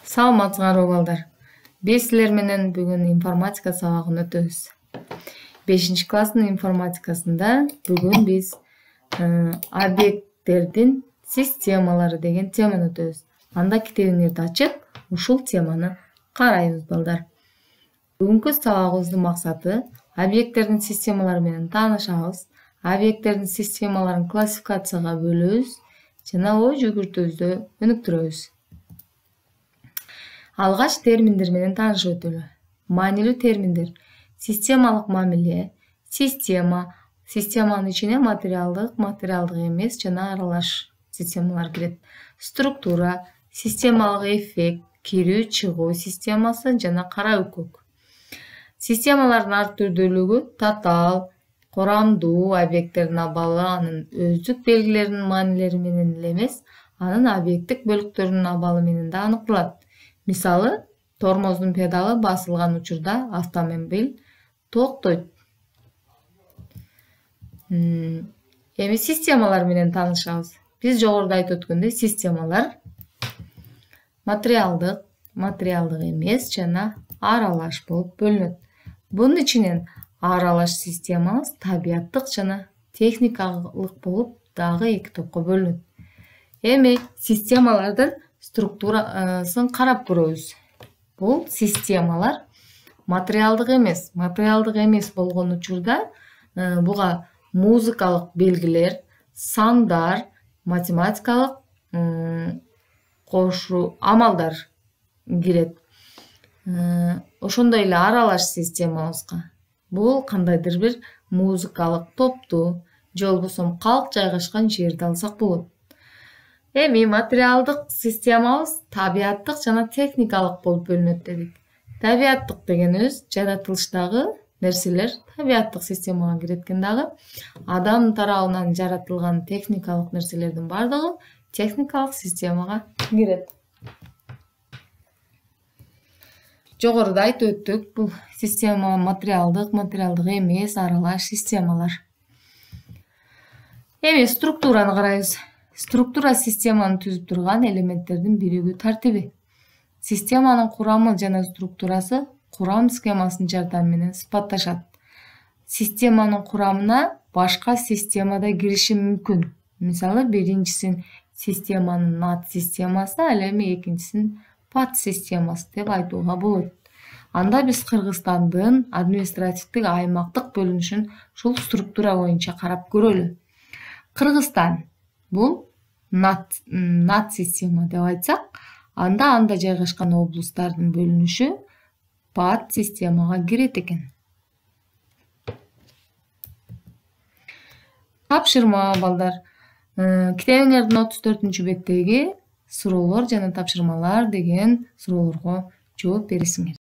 Саламатсыңарбы балдар. Биз силер менен бүгүн информатика сабагын өтөбүз. 5-класстын информатикасында бүгүн биз объекттердин системалары деген теманы өтөбүз. Анда китебиңерди ачып, ушул теманы карайбыз балдар. Бүгүнкү сабагыбыздын максаты объекттердин системалары менен таанышабыз, объекттердин системаларын классификацияга бөлөбүз жана ой жүгүртүүбүздү өнүктүрөбүз. Алгач терминдер менен таанышып өтөлү. Маанилүү терминдер: системалык мамиле, система, системанын ичине материалдык, материалдык эмес жана аралаш системалар кирет. Структура, системалык эффект, кирүү-чыгуу системасы жана кара үкөк. Системалардын ар түрдүүлүгү татаал, курамдуу объекттердин абалы анын өздүк белгилеринин маанилери менен эле эмес, анын объекттик бөлүктөрүнүн абалы менен да аныкталат. Мисалы, тормоздун педалы басылган учурда автомобиль токтойт. Эми системалар менен таанышабыз. Биз жогоруда айтып өткөндөй, системалар материалдык, материалдык эмес жана аралаш болуп бөлүнөт. Бунун ичинен аралаш системабыз табияттык жана техникалык болуп дагы эки топко бөлүнөт. Эми системалардын структурасын карап көрөбүз. Бул системалар материалдык эмес болгон учурда буга музыкалык белгилер, сандар, математикалык кошуу амалдар кирет. Ошондой эле аралаш системабызга бул кандайдыр бир музыкалык топту же болбосо калк жайгашкан жерди алсак болот. Эми материалдык системабыз табияттык жана техникалык болуп бөлүнөт дедик. Табияттык дегенибиз жаратылыштагы нерселер табияттык системага кирет экен дагы. Адам тарабынан жаратылган техникалык нерселердин бардыгы техникалык системага кирет. Жогоруда айтып өттүк, бул система материалдык, материалдык эмес, аралаш системалар. Эми структураны карайбыз. Структура системаны түзүп турган элементтердин биригүү тартиби. Системанын курамы жана структурасы курам схемасынын жардамы менен сыпатташат. Системанын курамына башка система да кириши мүмкүн. Мисалы, биринчисин системанын NAT системасы, ал эми экинчисин PAT системасы деп айтууга болот. Анда биз Кыргызстандын административдик аймактык бөлүнүшүн ушул структура боюнча карап көрөлү. Кыргызстан бул NAT система деп айтсак, анда жайгашкан облустардын бөлүнүшү PAT системага кирет экен. Тапшырма балдар. Китебиңердин 34-беттеги суроолор жана тапшырмалар деген суроолорго жооп бересиңер.